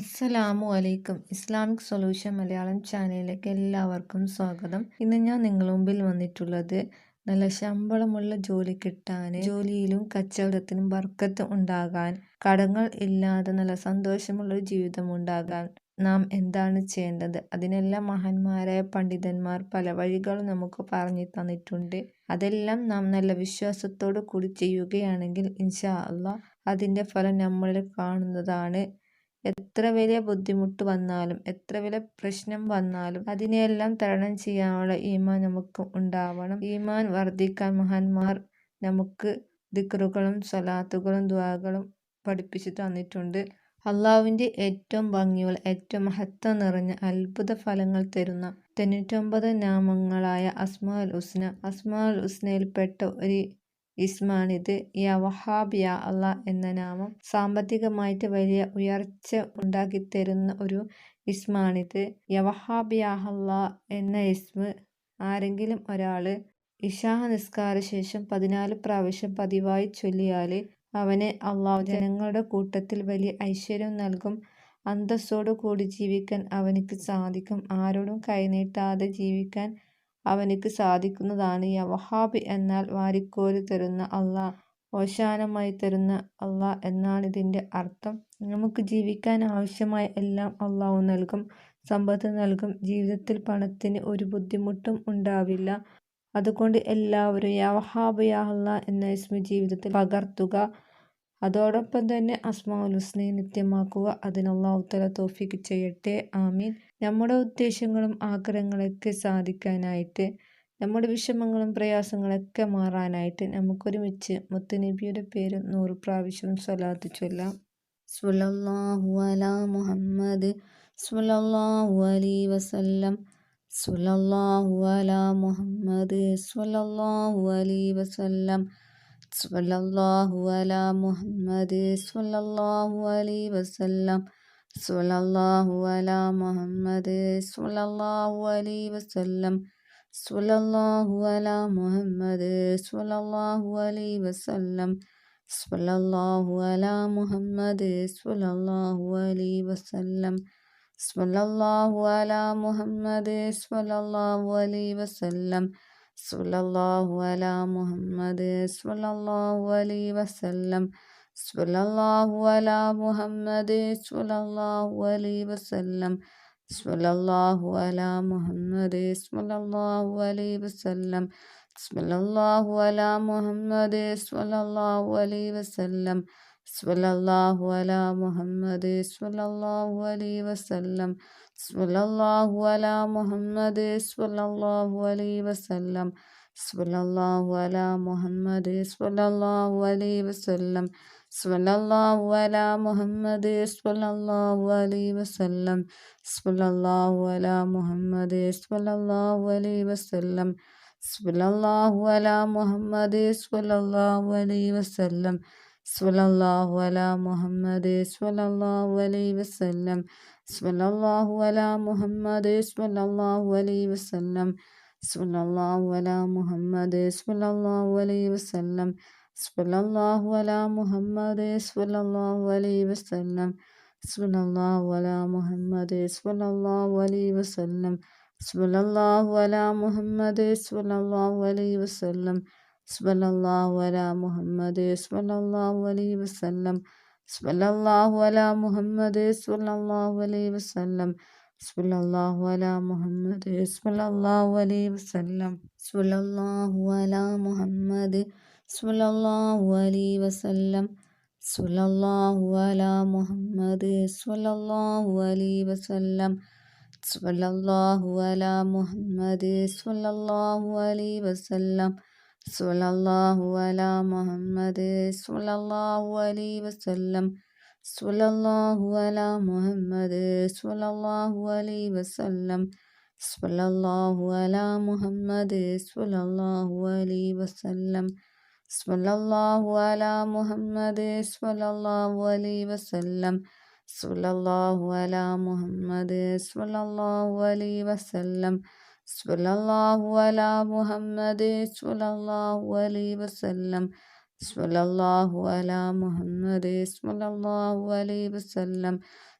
അസ്സലാമു അലൈക്കും. Islamic solution Malayalam ചാനലിലേക്ക് എല്ലാവർക്കും സ്വാഗതം. ഇന്ന് ഞാൻ നിങ്ങളുടെ മുമ്പിൽ വന്നിട്ടുള്ളത് നല്ല ശമ്പളമുള്ള ജോലി കിട്ടാൻ, ജോലിയിലും കച്ചവടത്തിനും ബർക്കത്ത് ഉണ്ടാകാൻ, കടങ്ങൾ ഇല്ലാതെ നല്ല സന്തോഷമുള്ള ജീവിതം ഉണ്ടാകാൻ നാം എന്താണ് ചെയ്യേണ്ടത്? അതിനെല്ലാം മഹാന്മാരായ പണ്ഡിതന്മാർ പല വഴികളും നമുക്ക് പറഞ്ഞു തന്നിട്ടുണ്ട്. അതെല്ലാം നാം നല്ല വിശ്വാസത്തോടു കൂടി ചെയ്യുകയാണെങ്കിൽ ഇൻഷാ അള്ളാഹ് അതിൻ്റെ ഫലം നമ്മളിൽ കാണുന്നതാണ്. എത്ര വലിയ ബുദ്ധിമുട്ട് വന്നാലും എത്ര വലിയ പ്രശ്നം വന്നാലും അതിനെയെല്ലാം തരണം ചെയ്യാനുള്ള ഈമാൻ നമുക്ക് ഉണ്ടാവണം. ഈമാൻ വർദ്ധിക്കാൻ മഹാന്മാർ നമുക്ക് ദിക്റുകളും സ്വലാത്തുകളും ദുആകളും പഠിപ്പിച്ചു തന്നിട്ടുണ്ട്. അള്ളാഹുവിൻ്റെ ഏറ്റവും ഭംഗിയുള്ള ഏറ്റവും മഹത്വം നിറഞ്ഞ അത്ഭുത ഫലങ്ങൾ തരുന്ന 99 നാമങ്ങളായ അസ്മാഉൽ ഹുസ്നയിൽപ്പെട്ട ഒരു ഇസ്മാണിത്. യാ വഹാബ് യാ അള്ളാഹ് എന്ന നാമം സാമ്പത്തികമായിട്ട് വലിയ ഉയർച്ച ഉണ്ടാക്കിത്തരുന്ന ഒരു ഇസ്മാണിത്. യാ വഹാബ് യാ അള്ളാഹ് എന്ന ഇസ്മ ആരെങ്കിലും ഒരാൾ ഇശാ നിസ്കാര ശേഷം 14 പ്രാവശ്യം പതിവായി ചൊല്ലിയാൽ അവനെ അള്ളാഹു ജനങ്ങളുടെ കൂട്ടത്തിൽ വലിയ ഐശ്വര്യം നൽകും. അന്തസ്സോടു കൂടി ജീവിക്കാൻ അവനിക്ക് സാധിക്കും. ആരോടും കൈനീട്ടാതെ ജീവിക്കാൻ അവനിക്ക് സാധിക്കുന്നതാണ്. യാ വഹാബ് എന്നാൽ വാരിക്കോരി തരുന്ന അള്ളാഹ്, ഓശാനമായി തരുന്ന അള്ളാഹ് എന്നാണ് ഇതിൻ്റെ അർത്ഥം. നമുക്ക് ജീവിക്കാൻ ആവശ്യമായ എല്ലാം അള്ളാഹു നൽകും, സമ്പത്ത് നൽകും. ജീവിതത്തിൽ പണത്തിന് ഒരു ബുദ്ധിമുട്ടും ഉണ്ടാവില്ല. അതുകൊണ്ട് എല്ലാവരും യാ വഹാബ് യാ അള്ളാഹ് എന്ന ഇസ്മ ജീവിതത്തിൽ പകർത്തുക. അതോടൊപ്പം തന്നെ അസ്മാഉൽ ഹുസ്നയെ നിത്യമാക്കുക. അതിന് അല്ലാഹു തആല തൗഫീഖ് ചെയ്യട്ടെ. ആമീൻ. നമ്മുടെ ഉദ്ദേശങ്ങളും ആഗ്രഹങ്ങളൊക്കെ സാധിക്കാനായിട്ട്, നമ്മുടെ വിഷമങ്ങളും പ്രയാസങ്ങളൊക്കെ മാറാനായിട്ട് നമുക്കൊരുമിച്ച് മുത്തുനബിയുടെ പേരിൽ 100 പ്രാവശ്യം സ്വലാത്ത് ചൊല്ലാം. സ്വല്ലല്ലാഹു അലാ മുഹമ്മദ് സ്വല്ലല്ലാഹു അലൈഹി വസല്ലം. സ്വല്ലല്ലാഹു അലാ മുഹമ്മദ് സ്വല്ലല്ലാഹു അലൈഹി വസല്ലം. സ്വല്ലല്ലാഹു അലാ മുഹമ്മദ് സ്വല്ലല്ലാഹു അലൈഹി വസല്ലം. സ്വല്ലല്ലാഹു അലാ മുഹമ്മദ് സ്വല്ലല്ലാഹു അലൈഹി വസല്ലം. സ്വല്ലല്ലാഹു അലാ മുഹമ്മദ് സ്വല്ലല്ലാഹു അലൈഹി വസല്ലം. സ്വല്ലല്ലാഹു അലാ മുഹമ്മദ് സ്വല്ലല്ലാഹു അലൈഹി വസല്ലം. സ്വല്ലല്ലാഹു അലാ മുഹമ്മദ് സ്വല്ലല്ലാഹു അലൈഹി വസല്ലം. സ്വല്ലല്ലാഹു അലാ മുഹമ്മദ് സ്വല്ലല്ലാഹു അലൈഹി വസല്ലം. സ്വല്ലല്ലാഹു അലാ മുഹമ്മദ് സ്വല്ലല്ലാഹു അലൈഹി വസല്ലം. സ്വല്ലല്ലാഹു അലാ മുഹമ്മദ് സ്വല്ലല്ലാഹു അലൈഹി വസല്ലം. സ്വല്ലല്ലാഹു അലാ മുഹമ്മദ് സ്വല്ലല്ലാഹു അലൈഹി വസല്ലം. സ്വല്ലല്ലാഹു അലാ മുഹമ്മദ് സ്വല്ലല്ലാഹു അലൈഹി വസല്ലം. സ്വല്ലല്ലാഹു അലാ മുഹമ്മദ് സ്വല്ലല്ലാഹു അലൈഹി വസല്ലം. സ്വല്ലല്ലാഹു അലാ മുഹമ്മദ് സ്വല്ലല്ലാഹു അലൈഹി വസല്ലം. സ്വല്ലല്ലാഹു അലാ മുഹമ്മദ് സ്വല്ലല്ലാഹു അലൈഹി വസല്ലം. സ്വല്ലല്ലാഹു അലാ മുഹമ്മദ് സ്വല്ലല്ലാഹു അലൈഹി വസല്ലം. സ്വല്ലല്ലാഹു അലാ മുഹമ്മദ് സ്വല്ലല്ലാഹു അലൈഹി വസല്ലം. സ്വല്ലല്ലാഹു അലാ മുഹമ്മദ് സ്വല്ലല്ലാഹു അലൈഹി വസല്ലം. സ്വല്ലല്ലാഹു അലാ മുഹമ്മദ് സ്വല്ലല്ലാഹു അലൈഹി വസല്ലം. സ്വല്ലല്ലാഹു അലാ മുഹമ്മദ് സ്വല്ലല്ലാഹു അലൈഹി വസല്ലം. സ്വല്ലല്ലാഹു അലാ മുഹമ്മദ് സ്വല്ലല്ലാഹു അലൈഹി വസല്ലം. സ്വല്ലല്ലാഹു അലാ മുഹമ്മദ് സ്വല്ലല്ലാഹു അലൈഹി വസല്ലം. സ്വല്ലല്ലാഹു അലാ മുഹമ്മദ് സ്വല്ലല്ലാഹു അലൈഹി വസല്ലം. സ്വല്ലല്ലാഹു അലാ മുഹമ്മദ് സ്വല്ലല്ലാഹു അലൈഹി വസല്ലം. സ്വല്ലല്ലാഹു അലാ മുഹമ്മദ് സ്വല്ലല്ലാഹു അലൈഹി വസല്ലം. സ്വല്ലല്ലാഹു അലാ മുഹമ്മദ് സ്വല്ലല്ലാഹു അലൈഹി വസല്ലം. സ്വല്ലല്ലാഹു അലാ മുഹമ്മദ് സ്വല്ലല്ലാഹു അലൈഹി വസല്ലം. സ്വല്ലല്ലാഹു അലാ മുഹമ്മദ് സ്വല്ലല്ലാഹു അലൈഹി വസല്ലം. സ്വല്ലല്ലാഹു അലാ മുഹമ്മദ് സ്വല്ലല്ലാഹു അലൈഹി വസല്ലം. സ്വല്ലല്ലാഹു അലാ മുഹമ്മദ് സ്വല്ലല്ലാഹു അലൈഹി വസല്ലം. സ്വല്ലല്ലാഹു അലാ മുഹമ്മദ് സ്വല്ലല്ലാഹു അലൈഹി വസല്ലം. സ്വല്ലല്ലാഹു അലാ മുഹമ്മദ് സ്വല്ലല്ലാഹു അലൈഹി വസല്ലം. സ്വല്ലല്ലാഹു അലാ മുഹമ്മദ് സ്വല്ലല്ലാഹു അലൈഹി വസല്ലം. സ്വല്ലല്ലാഹു അലാ മുഹമ്മദ് സ്വല്ലല്ലാഹു അലൈഹി വസല്ലം. സ്വല്ലല്ലാഹു അലാ മുഹമ്മദ് സ്വല്ലല്ലാഹു അലൈഹി വസല്ലം. സ്വല്ലല്ലാഹു അലാ മുഹമ്മദ് സ്വല്ലല്ലാഹു അലൈഹി വസല്ലം.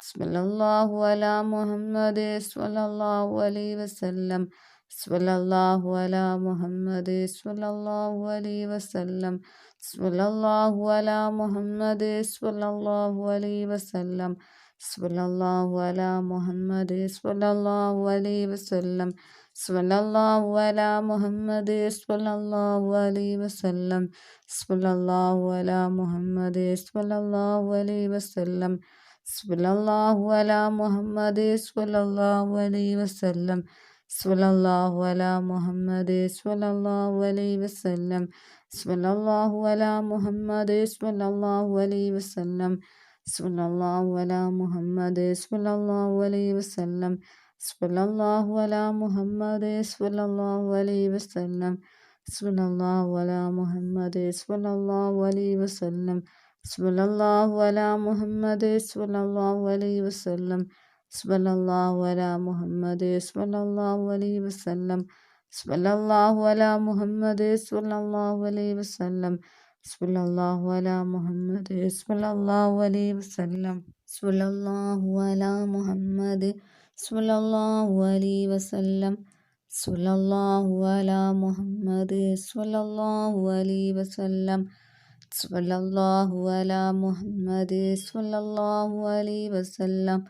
സ്വല്ലല്ലാഹു അലാ മുഹമ്മദ് സ്വല്ലല്ലാഹു അലൈഹി വസല്ലം. സ്വല്ലല്ലാഹു അലാ മുഹമ്മദ് സ്വല്ലല്ലാഹു അലൈഹി വസല്ലം. സ്വല്ലല്ലാഹു അലാ മുഹമ്മദ് സ്വല്ലല്ലാഹു അലൈഹി വസല്ലം. സ്വല്ലല്ലാഹു അലാ മുഹമ്മദ് സ്വല്ലല്ലാഹു അലൈഹി വസല്ലം. സ്വല്ലല്ലാഹു അലാ മുഹമ്മദ് സ്വല്ലല്ലാഹു അലൈഹി വസല്ലം. സ്വല്ലല്ലാഹു അലാ മുഹമ്മദ് സ്വല്ലല്ലാഹു അലൈഹി വസല്ലം. സ്വല്ലല്ലാഹു അലാ മുഹമ്മദ് സ്വല്ലല്ലാഹു അലൈഹി വസല്ലം. സ്വല്ലല്ലാഹു അലാ മുഹമ്മദ് സ്വല്ലല്ലാഹു അലൈഹി വസല്ലം. സ്വല്ലല്ലാഹു അലാ മുഹമ്മദ് സ്വല്ലല്ലാഹു അലൈഹി വസല്ലം. സ്വല്ലല്ലാഹു അലാ മുഹമ്മദ് സ്വല്ലല്ലാഹു അലൈഹി വസല്ലം. സ്വല്ലല്ലാഹു അലാ മുഹമ്മദ് സ്വല്ലല്ലാഹു അലൈഹി വസല്ലം. സ്വല്ലല്ലാഹു അലാ മുഹമ്മദ് സ്വല്ലല്ലാഹു അലൈഹി വസല്ലം. സ്വല്ലല്ലാഹു അലാ മുഹമ്മദ് സ്വല്ലല്ലാഹു അലൈഹി വസല്ലം. സ്വല്ലല്ലാഹു അലാ മുഹമ്മദ് സ്വല്ലല്ലാഹു അലൈഹി വസല്ലം. സ്വല്ലല്ലാഹു അലാ മുഹമ്മദ് സ്വല്ലല്ലാഹു അലൈഹി വസല്ലം. സ്വല്ലല്ലാഹു അലാ മുഹമ്മദ് സ്വല്ലല്ലാഹു അലൈഹി വസല്ലം. സ്വല്ലല്ലാഹു അലാ മുഹമ്മദ് സ്വല്ലല്ലാഹു അലൈഹി വസല്ലം. സ്വല്ലല്ലാഹു അലാ മുഹമ്മദ് സ്വല്ലല്ലാഹു അലൈഹി വസല്ലം. സ്വല്ലല്ലാഹു അലാ മുഹമ്മദ് സ്വല്ലല്ലാഹു അലൈഹി വസല്ലം. സ്വല്ലല്ലാഹു അലാ മുഹമ്മദ് സ്വല്ലല്ലാഹു അലൈഹി വസല്ലം.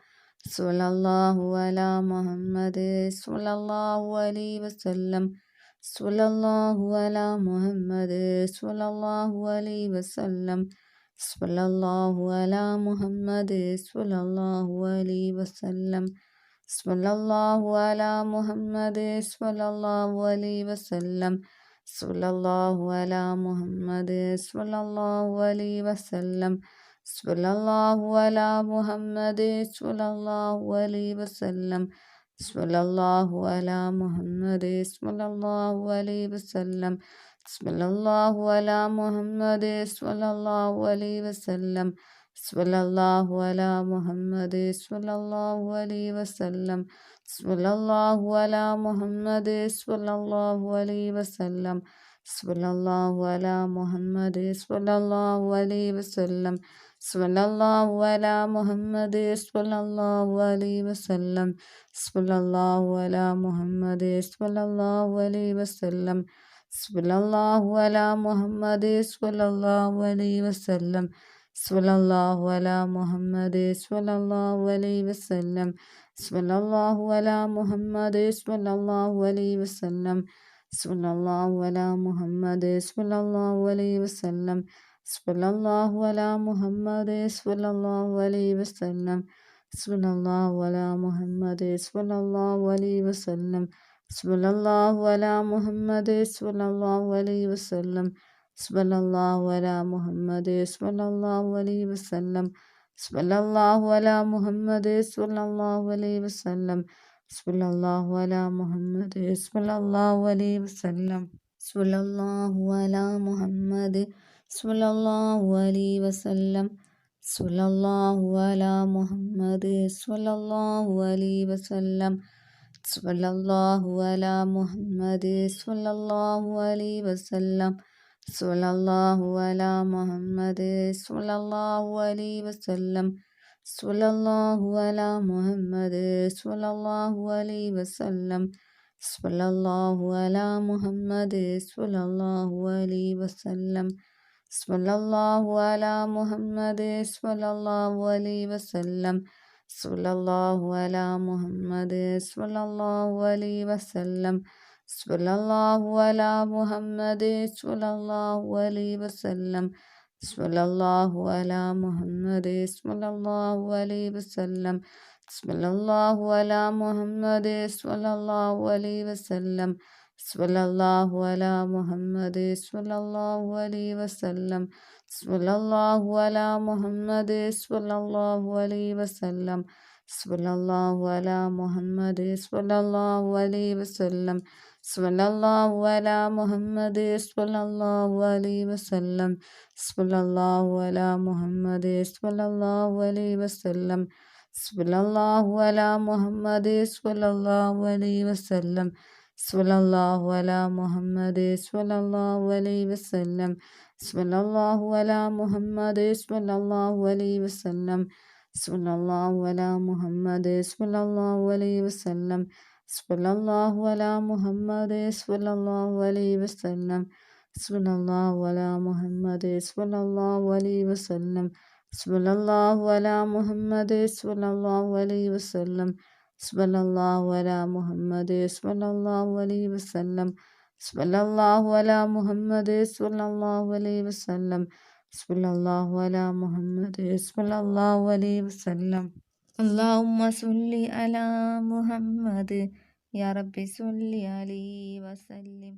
സ്വല്ലല്ലാഹു അലാ മുഹമ്മദ് സ്വല്ലല്ലാഹു അലൈഹി വസല്ലം. സ്വല്ലല്ലാഹു അലാ മുഹമ്മദ് സ്വല്ലല്ലാഹു അലൈഹി വസല്ലം. സ്വല്ലല്ലാഹു അലാ മുഹമ്മദ് സ്വല്ലല്ലാഹു അലൈഹി വസല്ലം. സ്വല്ലല്ലാഹു അലാ മുഹമ്മദ് സ്വല്ലല്ലാഹു അലൈഹി വസല്ലം. സ്വല്ലല്ലാഹു അലാ മുഹമ്മദ് സ്വല്ലല്ലാഹു അലൈഹി വസല്ലം. സ്വല്ലല്ലാഹു അലാ മുഹമ്മദ് സ്വല്ലല്ലാഹു അലൈഹി വസല്ലം. സ്വല്ലല്ലാഹു അലാ മുഹമ്മദ് സ്വല്ലല്ലാഹു അലൈഹി വസല്ലം. സ്വല്ലല്ലാഹു അലാ മുഹമ്മദ് സ്വല്ലല്ലാഹു അലൈഹി വസല്ലം. സ്വല്ലല്ലാഹു അലാ മുഹമ്മദ് സ്വല്ലല്ലാഹു അലൈഹി വസല്ലം. സ്വല്ലല്ലാഹു അലാ മുഹമ്മദ് സ്വല്ലല്ലാഹു അലൈഹി വസല്ലം. സ്വല്ലല്ലാഹു അലാ മുഹമ്മദ് സ്വല്ലല്ലാഹു അലൈഹി വസല്ലം. സ്വല്ലല്ലാഹു അലാ മുഹമ്മദ് സ്വല്ലല്ലാഹു അലൈഹി വസല്ലം. സ്വല്ലല്ലാഹു അലാ മുഹമ്മദ് സ്വല്ലല്ലാഹു അലൈഹി വസല്ലം. സ്വല്ലല്ലാഹു അലാ മുഹമ്മദ് സ്വല്ലല്ലാഹു അലൈഹി വസല്ലം. സ്വല്ലല്ലാഹു അലാ മുഹമ്മദ് സ്വല്ലല്ലാഹു അലൈഹി വസല്ലം. സ്വല്ലല്ലാഹു അലാ മുഹമ്മദ് സ്വല്ലല്ലാഹു അലൈഹി വസല്ലം. സ്വല്ലല്ലാഹു അലാ മുഹമ്മദ് സ്വല്ലല്ലാഹു അലൈഹി വസല്ലം. സ്വല്ലല്ലാഹു അലാ മുഹമ്മദ് സ്വല്ലല്ലാഹു അലൈഹി വസല്ലം. സ്വല്ലല്ലാഹു അലാ മുഹമ്മദ് സ്വല്ലല്ലാഹു അലൈഹി വസല്ലം. സ്വല്ലല്ലാഹു അലാ മുഹമ്മദ് സ്വല്ലല്ലാഹു അലൈഹി വസല്ലം. സ്വല്ലല്ലാഹു അലാ മുഹമ്മദ് സ്വല്ലല്ലാഹു അലൈഹി വസല്ലം. സ്വല്ലല്ലാഹു അലാ മുഹമ്മദ് സ്വല്ലല്ലാഹു അലൈഹി വസല്ലം. സ്വല്ലല്ലാഹു അലാ മുഹമ്മദ് സ്വല്ലല്ലാഹു അലൈഹി വസല്ലം. സ്വല്ലല്ലാഹു അലാ മുഹമ്മദ് സ്വല്ലല്ലാഹു അലൈഹി വസല്ലം. സ്വല്ലല്ലാഹു അലാ മുഹമ്മദ് സ്വല്ലല്ലാഹു അലൈഹി വസല്ലം. സ്വല്ലല്ലാഹു അലാ മുഹമ്മദ് സ്വല്ലല്ലാഹു അലൈഹി വസല്ലം. സ്വല്ലല്ലാഹു അലാ മുഹമ്മദ് സ്വല്ലല്ലാഹു അലൈഹി വസല്ലം. സ്വല്ലല്ലാഹു അലാ മുഹമ്മദ് സ്വല്ലല്ലാഹു അലൈഹി വസല്ലം. സ്വല്ലല്ലാഹു അലാ മുഹമ്മദ് സ്വല്ലല്ലാഹു അലൈഹി വസല്ലം. സ്വല്ലല്ലാഹു അലാ മുഹമ്മദ് സ്വല്ലല്ലാഹു അലൈഹി വസല്ലം. സ്വല്ലല്ലാഹു അലാ മുഹമ്മദ് സ്വല്ലല്ലാഹു അലൈഹി വസല്ലം. സ്വല്ലല്ലാഹു അലാ മുഹമ്മദ് സ്വല്ലല്ലാഹു അലൈഹി വസല്ലം. സ്വല്ലല്ലാഹു അലാ മുഹമ്മദ് സ്വല്ലല്ലാഹു അലൈഹി വസല്ലം. സ്വല്ലല്ലാഹു അലാ മുഹമ്മദ് സ്വല്ലല്ലാഹു അലൈഹി വസല്ലം. സ്വല്ലല്ലാഹു അലാ മുഹമ്മദ് സ്വല്ലല്ലാഹു അലൈഹി വസല്ലം. സ്വല്ലല്ലാഹു അലാ മുഹമ്മദ് സ്വല്ലല്ലാഹു അലൈഹി വസല്ലം. സ്വല്ലല്ലാഹു അലാ മുഹമ്മദ് സ്വല്ലല്ലാഹു അലൈഹി വസല്ലം. സ്വല്ലല്ലാഹു അലാ മുഹമ്മദ് സ്വല്ലല്ലാഹു അലൈഹി വസല്ലം. സ്വല്ലല്ലാഹു അലാ മുഹമ്മദ് സ്വല്ലല്ലാഹു അലൈഹി വസല്ലം. സ്വല്ലല്ലാഹു അലാ മുഹമ്മദ് സ്വല്ലല്ലാഹു അലൈഹി വസല്ലം. സ്വല്ലല്ലാഹു അലാ മുഹമ്മദ് സ്വല്ലല്ലാഹു അലൈഹി വസല്ലം. സ്വല്ലല്ലാഹു അലാ മുഹമ്മദ് സ്വല്ലല്ലാഹു അലൈഹി വസല്ലം സ്വല്ലല്ലാഹു അലാ മുഹമ്മദ് സ്വല്ലല്ലാഹു അലൈഹി വസല്ലം സ്വല്ലല്ലാഹു അലാ മുഹമ്മദ് സ്വല്ലല്ലാഹു അലൈഹി വസല്ലം സ്വല്ലല്ലാഹു അലാ മുഹമ്മദ് സ്വല്ലല്ലാഹു അലൈഹി വസല്ലം സ്വല്ലല്ലാഹു അലാ മുഹമ്മദ് സ്വല്ലല്ലാഹു അലൈഹി വസല്ലം സ്വല്ലല്ലാഹു അലാ മുഹമ്മദ് സ്വല്ലല്ലാഹു അലൈഹി വസല്ലം സ്വല്ലല്ലാഹു അലാ മുഹമ്മദ് സ്വല്ലല്ലാഹു അലൈഹി വസല്ലം അല്ലാഹുമ്മ സ്വല്ലി അലാ മുഹമ്മദ് യാ റബ്ബി സ്വല്ലി അലൈഹി വസല്ലം.